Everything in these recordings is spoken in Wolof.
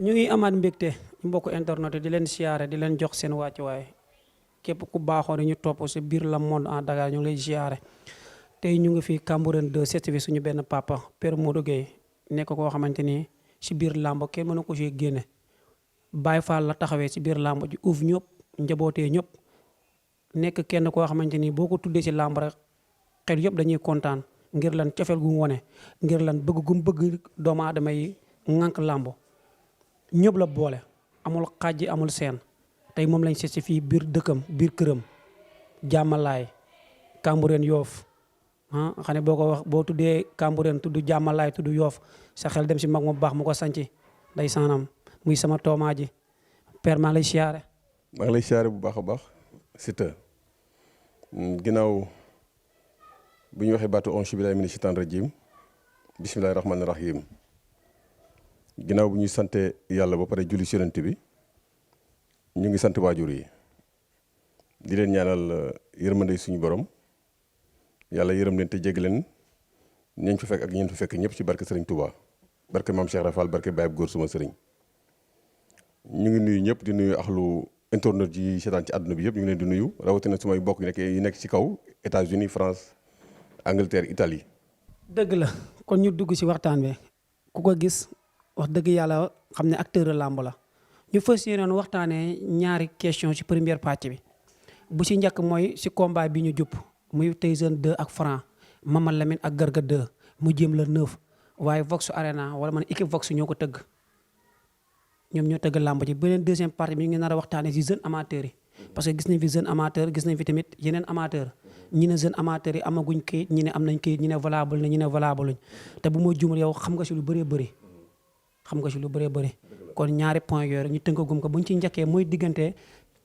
ñu ngi amaat mbégte mbokk internet di leen siyaare di leen jox seen wàccuwaay képp ku baaxoo ñu topp si biir le monde en Dakar ñu ngi lay siyaare tey ñu ngi fi Cambérène 2 seet fi suñu benn papa Père Modou Gueye nekk koo xamante ni si biir làmb kenn mënu ko si génne Baye Fall la taxawee si biir làmb ji uuf ñëpp njabootee ñëpp nekk kenn koo xamante ni boo ko tuddee si làmb rek xel yëpp dañuy kontaan ngir lan cofeel gu mu wone ngir lan bëgg gu mu bëgg doomu aadama yi ŋànk làmb ñëpp la boole amul xàjji amul seen tey moom lañ seet si fii biir dëkkam biir këram jàmmalaay Cambérène Yoff xam ne boo ko wax boo tuddee Cambérène tudd jàmmalaay tudd Yoff sa xel dem si mag mu baax mu ko sanci day saanam muy sama toomaa ji père maa lay siyaare. maa ngi lay siyaare bu baax a baax Siteu ginnaaw bu ñu waxee baatu auzu billaahi mina shaytaani rajiim bismillaahi rahmaani rahiim ginnaaw bu ñuy sante yàlla ba pare julli ci Yonent bi ñu ngi sant waajur yi di leen ñaanal yërmande suñu borom yàlla yërëm leen te jégg leen ñañ fa fekk ak ñeen fa fekk ñëpp ci barke Serigne Touba barke Maam Cheikh Rafal barke Baye Góor suma Serigne ñu ngi nuyu ñëpp di nuyu axlu internet yi seetaan ci àdduna bi yëpp ñu ngi leen di nuyu rawatina sumay bokk yu nekk ci kaw États-Unis France Angleterre Italie. dëgg la kon ñu dugg ci waxtaan bi ku ko gis wax dëgg yàlla xam ne acteur làmb la ñu fas yéenoon waxtaanee ñaari question ci première partie bi bu ci njëkk mooy ci combat bi ñu jupp muy Tyson 2 ak Franc Mama Lamine ak Garga 2 mu jëm la 9 waaye Vox Arena wala man équipe Vox ñoo ko tëgg ñoom ñoo tëgg làmb ji beneen deuxième partie bi ñu ngi nar a waxtaanee ci jeunes amateurs yi parce que gis nañ fi jeune amateur gis nañ fi tamit yeneen amateur ñi ne jeune amateur yi amaguñ kayit ñi ne am nañ kayit ñi ne valable na ñi ne valable luñ te bu ma juumul yow xam nga ci lu bëree bëri kon ñaari point yooyu rek ñu tënkagum ko bu ñu ci njëkkee mooy diggante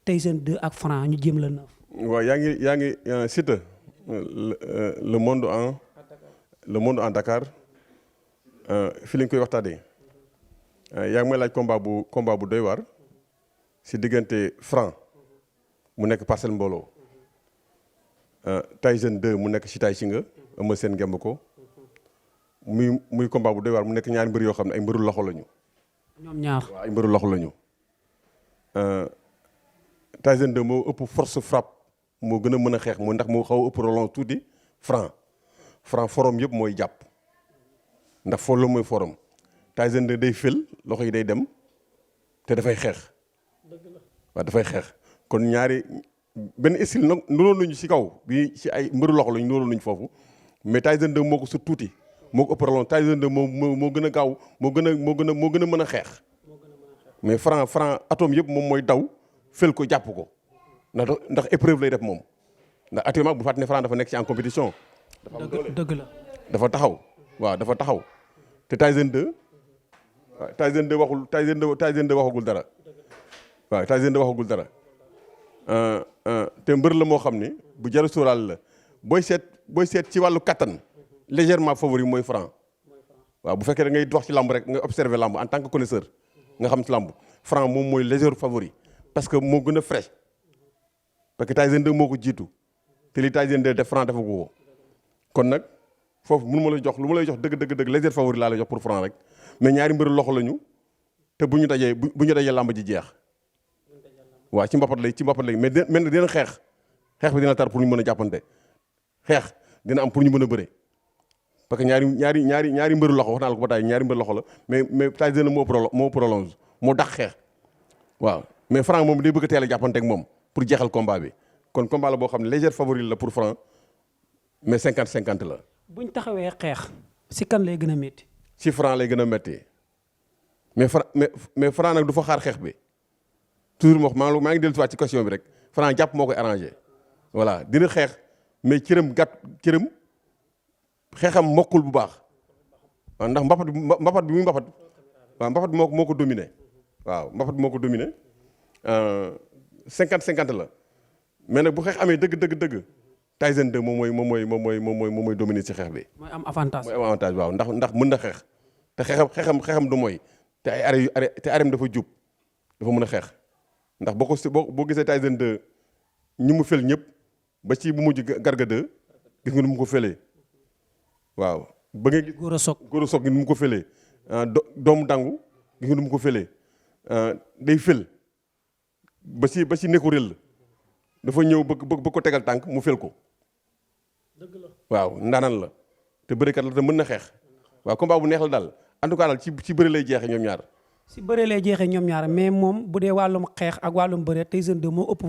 Tyson 2 ak Franc ñu jéem la 9. waaw yaa ngi Siteu le monde en Dakar fi lañ koy waxtaanee yaa ngi may laaj combat bu doy waar si diggante Franc mu nekk Parcelles Mbooloo Tyson 2 mu nekk si tay si nga Eumeu Sène ngemb ko muy combat bu doy waar mu nekk ñaari mbër yoo xam ne ay mbëru loxo lañu. ñoom ñaar waaw ay mbëru loxo lañu. Tyson 2 moo ëpp force frappe moo gën a mën a xeex moo ndax moo xaw a ëpp relance tuuti Franc forom yëpp mooy jàpp ndax foo la mooy forom Tyson 2 day fël loxo yi day dem te dafay xeex. waaw dafay xeex kon ñaari benn style nag nuróo nañu ci kaw bi ci ay mbëru loxo lañu nuróo nañu foofu mais Tyson 2 moo ko sut tuuti moo ko ëpp relance Tyson 2 moo gën a gaaw moo gën a mën a xeex mais Franc atome yëpp moom mooy daw fël ko jàpp ko ndax épreuve lay def moom ndax actuellement bu fàttali ne Franc dafa nekk ci en compétition. dëgg la dafa taxaw waaw dafa taxaw te Tyson 2 waaw Tyson 2 waxagul dara waaw Tyson 2 waxagul dara te mbër la moo xam ni bu jar a sóoraal la booy seet ci wàllu kattan légèrement favori mooy Franc waaw bu fekkee da ngay dox ci lamb rek nga observer lamb en tant que connaisseur nga xam ci lamb Franc moom mooy léger favori parce que moo gën a fraîche parce que Tyson 2 moo ko jiitu te li Tyson 2 def Franc defagu ko kon nag foofu mënu ma la jox lu ma lay jox dëgg léger favori laa lay jox pour Franc rek mais ñaari mbër loxo lañu te bu ñu dajee lamb ji jeex waaw ci mbapat lay mais dina xeex bi dina tar pour ñu mën a jàppante xeex dina am pour ñu mën a bëre parce que ñaari mbëru loxo wax naa la ko ba tey ñaari mbëru loxo la mais Tyson moo prolonge moo dax xeex waaw mais Franc moom day bëgg a teel a jàppante ak moom pour jeexal combat bi kon combat la boo xam ne léger favori la pour Franc mais 50-50 la. buñ taxawee xeex si kan lay gën a métti. si Franc lay gën a métti mais Franc nag du fa xaar xeex bi toujours maa ngi dellusiwaat ci question bi rek Franc jàpp moo koy arrangé voilà dina xeex mais cëram xeexam mokkul bu baax waaw ndax mbapat bi moo ko dominé waaw mbapat bi moo ko dominé 50-50 la mais nag bu xeex amee dëgg Tyson 2 moom mooy dominé ci xeex bi. mooy am avantage waaw ndax mën na xeex te xeexam du mooy te ay arrêt dafa jub dafa mën a xeex ndax boo gisee Tyson 2 ñi mu fel ñëpp ba ci bu mujj Garga 2 gis nga nu mu ko felee waaw ba nga gis góor a soog ni mu ko felee doomu dangu gis nga nu mu ko felee day fël ba si nekku réel dafa ñëw bëgg ko tegal tànk mu fël ko. dëgg la waaw ndaanaan la te bërikat la te mën na xeex. waaw combat bu neex la daal en tout cas daal ci bëri lay jeexee ñoom ñaar. si bëre lay jeexee ñoom ñaar mais moom bu dee wàllum xeex ak wàllum bëre Tyson 2 moo ëpp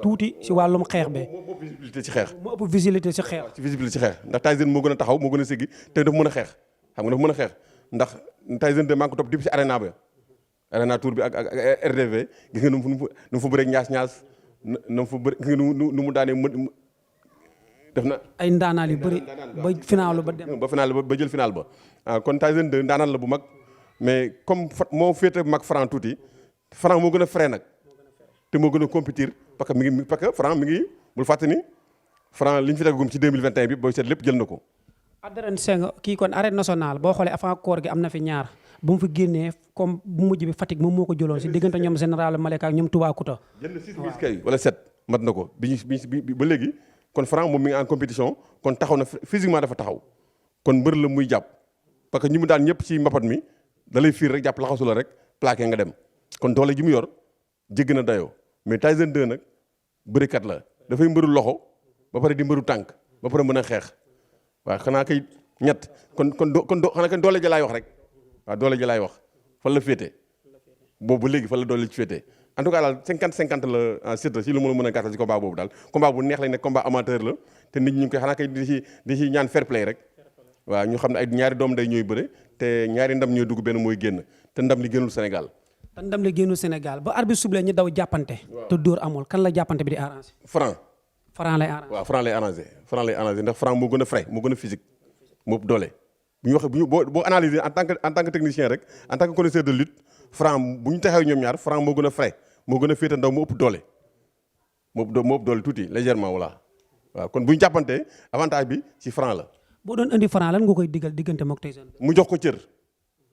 tuuti si wàllum xeex bi. moo ëpp visibilité ci xeex. moo ëpp visibilité si xeex. ci visibilité ci xeex ndax Tyson moo gën a taxaw moo gën a siggi te dafa mën a xeex xam nga dafa mën a xeex ndax Tyson 2 maa ngi ko topp depuis si arena bi. arena tour bi ak RDV gis nga nu mu fa bëree ñaas nu mu fa bëree gis nga nu mu daanee def na ay ndaanaan yu bëri ba final ba dem. ba final ba jël final ba kon Tyson 2 ndaanaan la bu mag mais comme moo féete mag Franc tuuti Franc moo gën a frais nag te moo gën a compétir parce que Franc mi ngi bul fàtte ni Franc li ñu fi tegagum ci 2021 bi booy seet lépp jël na ko. Adrien Senghor kii kon arène nationale boo xoolee avant koor gi am na fi ñaar ba mu fi génnee comme bu mujj bi Fatick moom moo ko jëloon si diggante ñoom général Malika ak ñoom Toubacouta. jël na 6 bis kay wala 7 mat na ko bi ba léegi kon Franc moom mi ngi en compétition kon taxaw na physiquement dafa taxaw kon mbër la muy jàpp parce que ñi mu daan ñëpp ci mbapat mi da lay fiir rek jàpp laxasu la rek plaqué nga dem kon doole ji mu yor jéggi na dayoo mais Tyson 2 nag bërikat la dafay mbëru loxo ba pare di mbëru tànk ba pare mën a xeex waaw xanaa kay ñett kon xanaa kay doole ja laay wax rek waaw doole ja laay wax fan la féete boobu léegi fan la doole ci féete en tout cas daal 50-50 la Siteu si lu ma la mën a gàttal ci combat boobu daal combat bu neex lañ nekk combat amateur la te nit ñi ngi koy xanaa kay di ci ñaan fair play rek waaw ñu xam ne ay ñaari doom day ñooy bëre te ñaari ndam ñooy dugg benn mooy génn te ndam li génnul Sénégal. te ndam li génnul Sénégal ba arbitre soufflé ñu daw jàppante. te dóor amul kan la jàppante bi di arrangé. Franc lay arrangé. waaw Franc lay arrangé ndax Franc moo gën a frais moo gën a physique moo ëpp doole. bu ñu waxee boo analyser en tant que technicien rek en tant que connaisseur de lutte Franc bu ñu taxawee ñoom ñaar Franc moo gën a frais moo gën a féete ndaw moo ëpp doole moo ëpp doole tuuti légèrement voilà waaw kon bu ñu jàppante avantage bi ci Franc la. boo doon indi Franc lan nga koy digal diggante mook Tyson. mu jox ko cër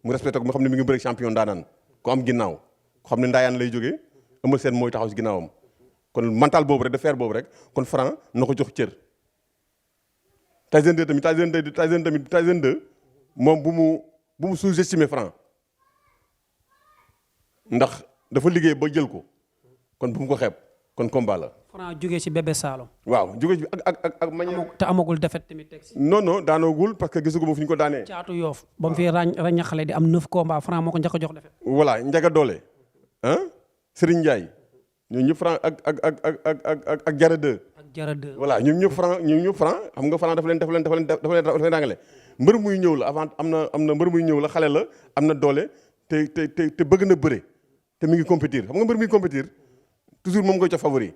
mu respecté ko mu xam ne mi ngi bëri champion daanaan ko am ginnaaw ko xam ne ndaayaan lay jógee Eumeu Sène mooy taxaw ci ginnaawam kon mental boobu rek de fer boobu rek kon Franc na ko jox cër. Tyson 2 moom bu mu sous-estimer Franc ndax dafa liggéey ba jël ko kon bu mu ko xeeb kon combat la. Franc jógee ci bébé Saloum. waaw jógee ci ak manière. te amagul defet tamit teg si. non daanoogul parce que gisagu ma fu ñu ko daanee. caatu yoof ba mu fi ràññaxale di am 9 combats Franc moo ko njëkk a jox defet. voilà Njaga Doole Serigne Ndiaye ñooñu ñëpp Franc ak Jara 2. ak Jara 2 voilà ñoom ñëpp Franc xam nga Franc dafa leen dangale mbër muy ñëw la avant am na mbër muy ñëw la xale la am na doole te bëgg na bëre te mi ngi compétir xam nga mbër muy compétir toujours moom nga jox favori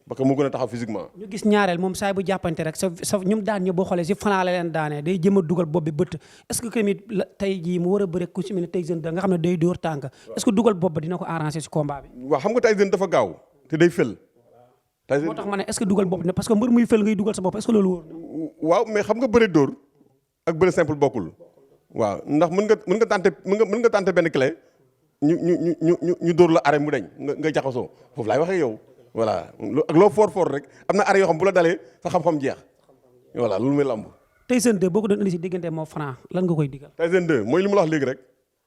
parce que moo gën a taxaw physiquement. ñu gis ñaareel moom saay bu jàppante rek sa ñum daan ñëpp boo xoolee si Franc la leen daanee day jëm a dugal bopp bi bëtt est-ce que tamit tey jii mu war a bëre ku si mel ne Tyson nga xam ne day dóor tànk est-ce que dugal bopp ba dina ko arranger si combat bi. waaw xam nga Tyson dafa gaaw te day fël. moo tax ma ne est-ce que dugal bopp ne parce que mbër muy fël ngay dugal sa bopp est-ce que loolu wóor na. waaw mais xam nga bëre dóor ak bëre simple bokkul. waaw ndax mën nga tenter benn clé ñu dóor la arrêt mu deñ nga jaxasoo foofu laay waxee yow. voilà ak loo fort rek am na arrêt yoo xam bu la dalee sa xam-xam jeex voilà loolu mooy lamb. Tyson 2 boo ko doon indi si diggante moo Franc lan nga koy digal. Tyson 2 mooy li mu la wax léegi rek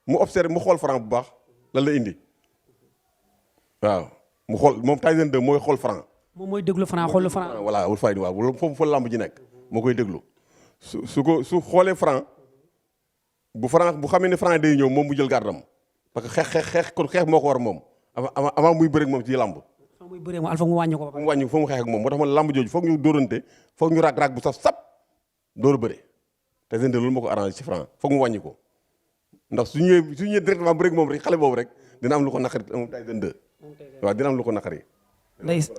mu observe mu xool Franc bu baax lan la indi waaw mu xool moom Tyson 2 mooy xool Franc. moom mooy déglu Franc xool Franc. voilà wul fay waaw foofu fa lamb ji nekk moo koy déglu su xoolee Franc bu xamee ne Franc day ñëw moom mu jël gardam parce que xeex moo ko war moom avant muy bëre ak moom ci lamb. muy bëree moom alfa mu wàññi ko ba pare. mu xeex ak moom moo tax ma lamb jooju foog ñu dóorante foog ñu raag bu sap dóor bëre Tyson 2 loolu moo ko arrangé ci Franc foog mu wàññi ko ndax su ñëwee directement bëre ak moom rek xale boobu rek dina am lu ko naqari moom Tyson 2 waaw dina am lu ko naqari.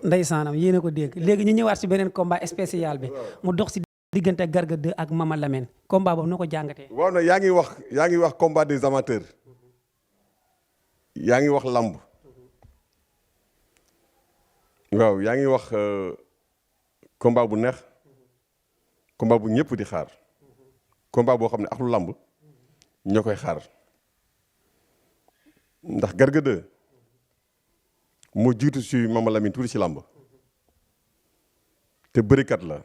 ndeysaanam yéen a ko dégg léegi ñu ñëwaat si beneen combat spécial bi mu dox si diggante Garga 2 ak Mama Lamine combat boobu noo ko jàngatee. waaw nag yaa ngi wax combat des amateurs yaa ngi wax lamb. waaw yaa ngi wax combat bu neex combat bu ñëpp di xaar combat boo xam ne axlu làmb ñoo koy xaar ndax Garga 2 moo jiitu si Mama Lamine tuuti si làmb te bërikat la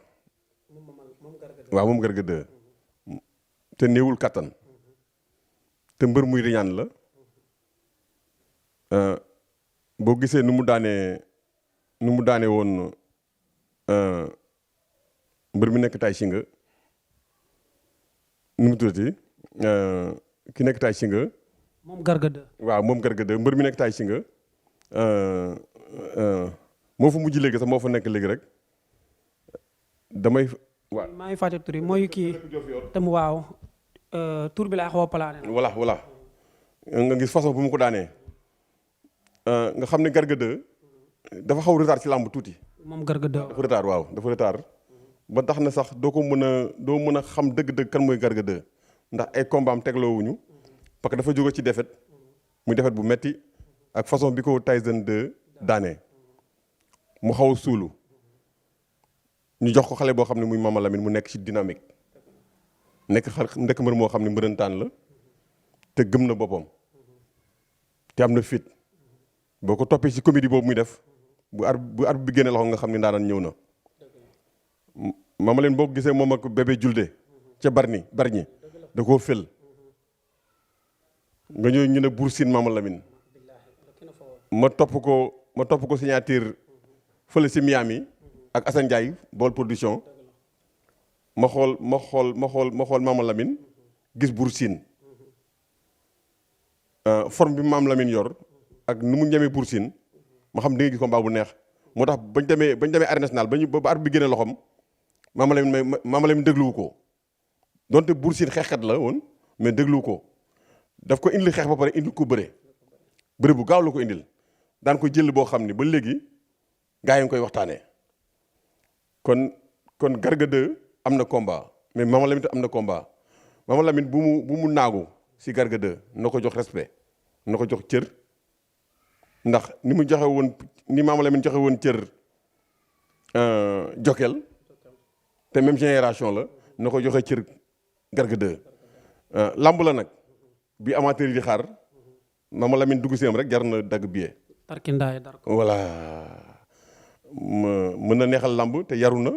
waaw moom Garga 2 te néewul kattan te mbër muy riñaan la boo gisee nu mu daanee woon mbër mi nekk tay singa nu mu tuddati ki nekk tay singa moom Garga 2. waaw moom Garga 2 mbër mi nekk tay singa moo fa mujj léegi sax moo fa nekk léegi rek damay waaw maa ngi fàtte tur yi mooy kii tam waaw tur bi laa xaw a palaane na. voilà nga gis façon bu mu ko daanee nga xam ne Garga 2 dafa xaw retard ci làmb tuuti. moom Garga 2 dafa retard waaw dafa retard ba tax na sax doo mën a xam dëgg-dëgg kan mooy Garga 2 ndax ay combat am tegloowuñu parce que dafa jóge ci défaite muy défaite bu metti ak façon bi ko Tyson 2 daanee mu xaw a suulu ñu jox ko xale boo xam ne muy Mama Lamine mu nekk ci dynamique nekk mbër moo xam ne mbërëntaan la te gëm na boppam te am na fit boo ko toppee ci comédie boobu muy def bu ar bi génne loxo nga xam ne ndaanaan ñëw na Mama Lamine boo ko gisee moom ak bébé julde ca barñi da koo fël nga ñëw ñu ne Bour Sine Mama Lamine ma topp ko signature fële ci Miami ak Assane Ndiaye Baol production ma xool Mama Lamine gis Bour Sine forme bi Mama Lamine yor ak nu mu ñemee Bour Sine ma xam di nga gis combat bu neex moo tax bañ demee arène nationale ba at bi génne loxoom Mama Lamine dégluwu ko donte Bour Sine xeexkat la woon mais dégluwu ko daf ko indil xeex ba pare indil ko bëre bu gaaw la ko indil daan ko jël boo xam ni ba léegi gaa yi ngi koy waxtaanee kon Garga 2 am na combat mais Mama Lamine am na combat Mama Lamine bu mu naagu si Garga 2 na ko jox respect na ko jox cër ndax ni Mama Lamine joxe woon cër Jokal te même génération la na ko joxe cër Garga 2 lamb la nag bi amateur yi di xaar Mama Lamine dugg si am rek jar na dagg billet. tarkindaay dar ko. voilà mën na neexal lamb te yaru na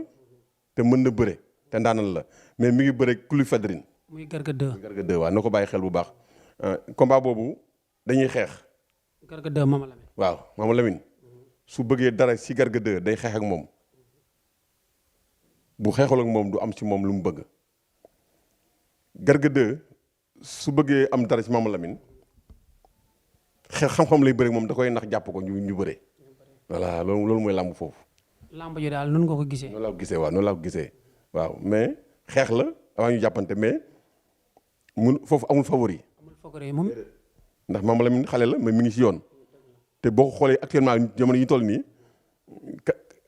te mën na bëre te ndaanal la mais mi ngi bëre kuli fadrin. muy Garga 2. Garga 2 waaw na ko bàyyi xel bu baax combat boobu dañuy xeex. Garga 2 Mama Lamine. waaw Mama Lamine su bëggee dara si Garga 2 day xeex ak moom bu xeexul ak moom du am si moom lu mu bëgg Garga 2 su bëggee am dara si Mama Lamine xeex xam-xam lay bëre moom da koy nax jàpp ko ñu bëre voilà loolu mooy làmb foofu. làmb ji daal nun nga ko gisee. noonu laa ko gisee waaw mais xeex la avant ñu jàppante mais foofu amul favori. moom. ndax Mama Lamine xale la mais mi ngi si yoon te boo ko xoolee actuellement jamono yi ñu toll nii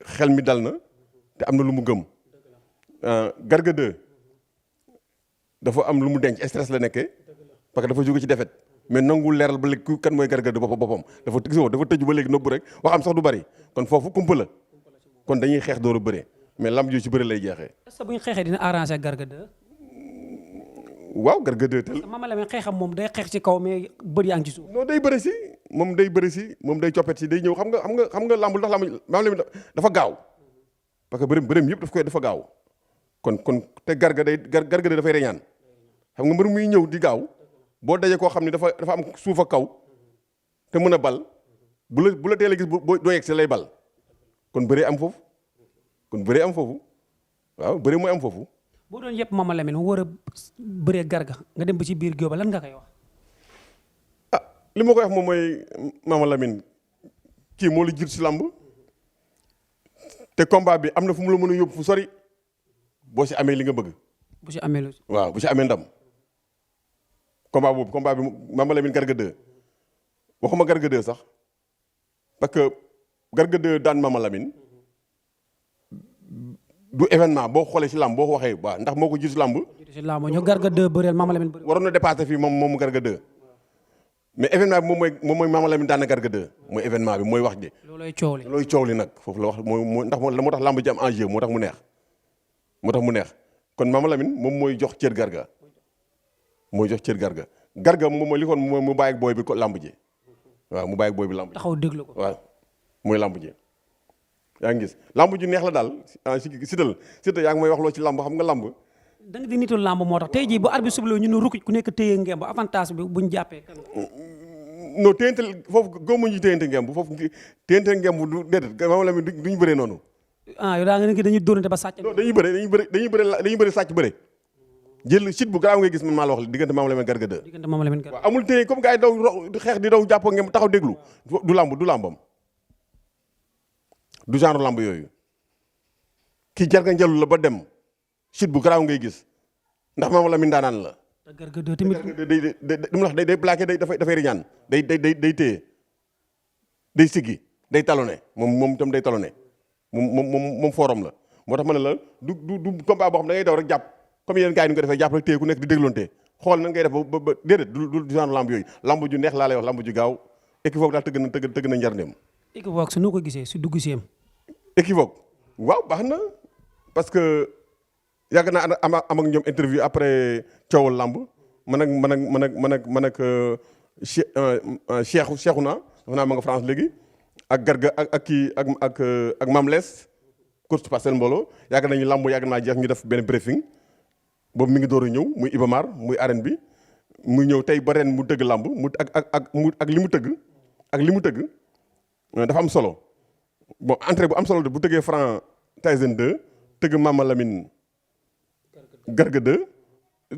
xel mi dal na te am na lu mu gëm Garga 2 dafa am lu mu denc stress la nekkee parce que dafa jóge ci défaite mais nangul leeral ba léegi kan mooy Garga 2 boppam dafa tëju ba léegi nëbbu rek waxam sax du bari kon foofu kumpa la kon dañuy xeex door a bëre mais lamb ji ci bëre lay jeexee. est-ce que bu ñu xeexee dina arranger Garga 2. waaw Garga 2 tel. Mama Lamine xeexam moom day xeex ci kaw mais bët yaa ngi ci suuf. non day bëre si moom day coppet si day ñëw xam nga lamb lu tax lamb Mama Lamine dafa gaaw parce que bërëm yëpp dafa gaaw kon te Garga 2 dafay reñaan xam nga mbër muy ñëw di gaaw boo dajee koo xam ne dafa am suuf ak kaw te mën a bal bu la teel a gis doo yegg si lay bal kon bëree am foofu waaw bëree mooy am foofu. boo doon yëpp Mama Lamine mu war a bëree Garga nga dem ba ci biir géew ba lan nga koy wax. li ma koy wax moom mooy Mama Lamine kii moo la jiitu si làmb te combat bi am na fu mu la mën a yóbbu fu sori boo si amee li nga bëgg. bu si amee lu. waaw bu si amee ndam combat bi Mama Lamine Garga 2 waxuma Garga 2 sax parce que Garga 2 daan Mama Lamine du événement boo xoolee si làmb boo ko waxee waaw ndax moo ko jiitu si làmb. si làmb ñu Garga 2 bëreel Mama Lamine bëreel. waroon na dépassé fii moom Garga 2 mais événement bi moom mooy Mama Lamine daan na Garga 2 mooy événement bi mooy wax ji. loolooy coow li loolooy coow li nag foofu la wax moo tax làmb ji am enjeu moo tax mu neex kon Mama Lamine moom mooy jox cër Garga Garga moom mooy li kon mooy mu bàyyi ak booy bi ko làmb ji waaw mu bàyyi ak booy bi làmb ji. taxaw déglu ko waaw mooy làmb ji. yaa ngi gis làmb ji neex la daal Siteu yaa ngi may wax loo ci làmb xam nga làmb. da nga di nitul làmb moo tax tey jii bu arbitre soufflé ñu ne rukk ku nekk téye ngeen ba avantage bi buñ jàppee kan. non téyante foofu gëmmuñu téyante ngemb foofu téyante ngemb du déedéet Mama Lamine duñu bëree noonu. ah yow daa nga ne dañuy dóorante ba sàcc. non dañuy bëri sàcc bëre jël sit bu garaaw ngay gis man maa la wax diggante Mama Lamine Garga 2. diggante Mama Lamine Garga. waaw amul téye comme gars yi daw xeex di daw jàppoo ngeen taxaw déglu du làmbam du genre làmb yooyu kii jarga njalu la ba dem sit bu garaaw ngay gis ndax Mama Lamine daanaan la. te Garga 2 tamit. day plaqué dafay riñaan day téye day siggi day talonné moom tam day talonné moom forum la moo tax ma ne la du combat boo xam da ngay daw rek jàpp comme yéen gars yi ni ko defee jàpp rek téye ku nekk di dégloonte xool nan ngay def ba déedéet du genre lamb yooyu lamb ju neex laa lay wax lamb ju gaaw Equivoque daal tëgg na njarndeem. Equivoque su noo ko gisee si dugg si Equivoque waaw baax na parce que yàgg naa am ak ñoom interview après coowal lamb man ak Cheikhouna dafa naa ma nga France léegi ak Garga ak Mame Less coach Parcelles Mbooloo yàgg nañu lamb yàgg naa jeex ñu def benn briefing boobu mi ngi door a ñëw muy Ibamar muy arène bi muy ñëw tey ba ren mu tëgg lamb ak li mu tëgg dafa am solo bon entrée bu am solo de bu tëggee Franc Tyson 2 tëgg Mama Lamine Garga 2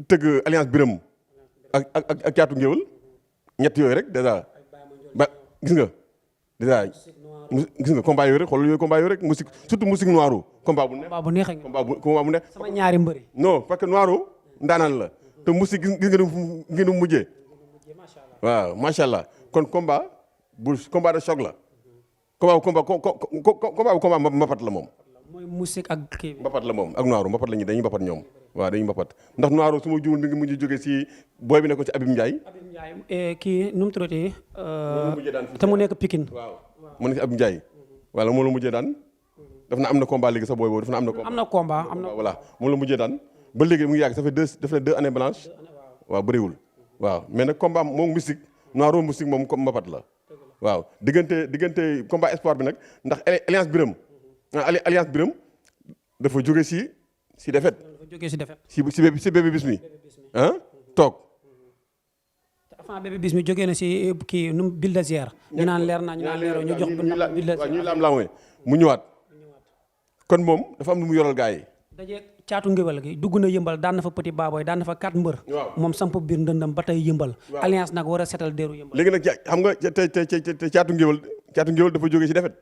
tëgg Alliance Birame ak caatu ngéwël ñett yooyu rek dèjà ba gis nga combat yooyu rek xoolal yooyu combat yooyu rek musique surtout musique noiru combat bu neex sama ñaari mbëri non parce que noiru ndaanaan la te musique gis nga nu mujjee waaw macha allah kon combat de choc la combat mbapat la moom. mooy musique ak kii bi. mbapat la moom ak noiru mbapat la dañuy mbapat ñoom waaw dañuy mbapat ndax noiru su ma juumul mi ngi mujj jógee si booy bi nekkoon ci Abib Ndiaye. kii nu mu tuddati. te mu nekk Pikine. waaw mu nekk Abib Ndiaye. voilà moom la mujjee daan daf na am na combat léegi sax booy boobu daf na am na combat voilà moom la mujjee daan ba léegi mu ngi yàgg ça fait deux années blanches waaw bëriwul waaw mais nag combat moom musique noiru musique moom comme mbapat la waaw diggante combat espoir bi nag ndax Alliance Birame dafa jóge si défaite. si bébé bis mi toog. avant bébé bis mi jógee na si kii nu Bulldozer. ñu naan leer na ñu naan leeroo ñu jox. ñuy laam-laamee mu ñëwaat. kon moom dafa am lu mu yoral gars yi. daje caatu ngéwél gi dugg na yëmbal daan na fa petit baboy daan na fa 4 mbër. moom samp biir ndëndam ba tey yëmbal. Alliance nag war a setal deeru yëmbal. léegi nag xam nga te caatu ngéwél dafa jógee si défaite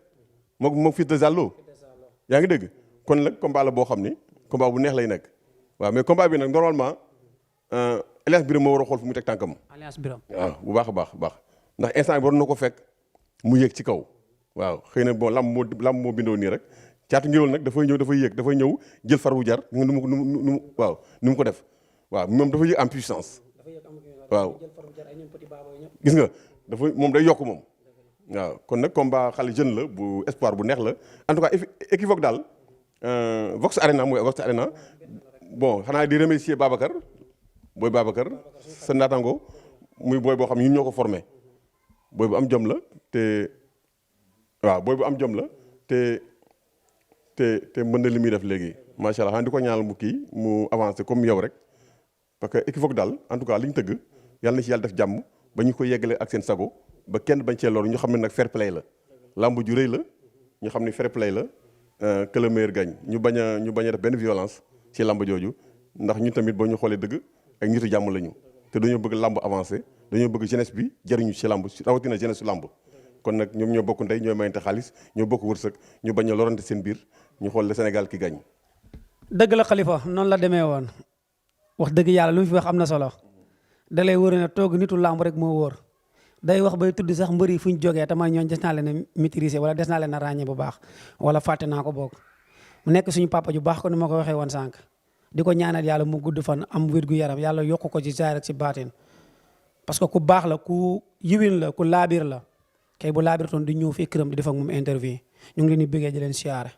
moom fils de Zallo yaa ngi dégg kon nag combat la boo xam ni combat bu neex lay nekk waaw mais combat bi nag normalement Alliance Birame moo war a xool fu muy teg tànkam. Alliance Birame waaw bu baax a baax ndax instant bi war na ko fekk mu yéeg ci kaw waaw xëy na bon lamb moo bindoo nii rek caatu ngéwél nag dafay ñëw jël far wu jar nu mu ko def waaw moom dafa yéeg en puissance waaw gis nga moom day yokk moom waaw kon nag combat xale jeune la bu espoir bu neex la en tout cas Equivoque daal Vox Arena bon xanaa di remercier booy Babacar sa naataango muy booy boo xam ñun ñoo ko formé booy bu am jom la te mën na li muy def léegi macha allah xanaa di ko ñaanal mu avancé comme yow rek parce que Equivoque daal en tout cas li ñu tëgg yàlla na ci yàlla def jàmm ba ñu ko yeggale ak seen sago ba kenn bañ cee loolu ñu xam ne nag fair play la lamb ju rëy la ñu xam ne fair play la que le meilleur gagne ñu bañ a def benn violence ci lamb jooju ndax ñun tamit boo ñu xoolee dëgg ak ñitu jàmm lañu te dañoo bëgg lamb avancé dañoo bëgg jeunesse bi jëriñu ci lamb rawatina jeunesse su lamb kon nag ñoom ñoo bokk ndey ñooy mayante xaalis ñoo bokk wërsëg ñu bañ a lorante seen biir ñu xool le Sénégal ki gagne. dëgg la Khalifa noonu la demee woon wax dëgg yàlla lu mu fi wax am na solo da lay wóor ne toog nitu lamb rek moo wóor. day wax bay tudd sax mbër yi fu ñu jógee te man ñooñu des naa leen a maîtriser wala des naa leen a ràññee bu baax wala fàtte naa ko boog mu nekk suñu papa ju baax ko ni ma ko waxee woon sànq di ko ñaanal yàlla mu gudd fan am wér gu yaram yàlla yokk ko ci zaahir ak ci baatin parce que ku baax la ku yiwin la ku laabir la kay bu laabir toon di ñëw fii këram di def ak moom interview ñu ngi leen di bëggee di leen siyaare.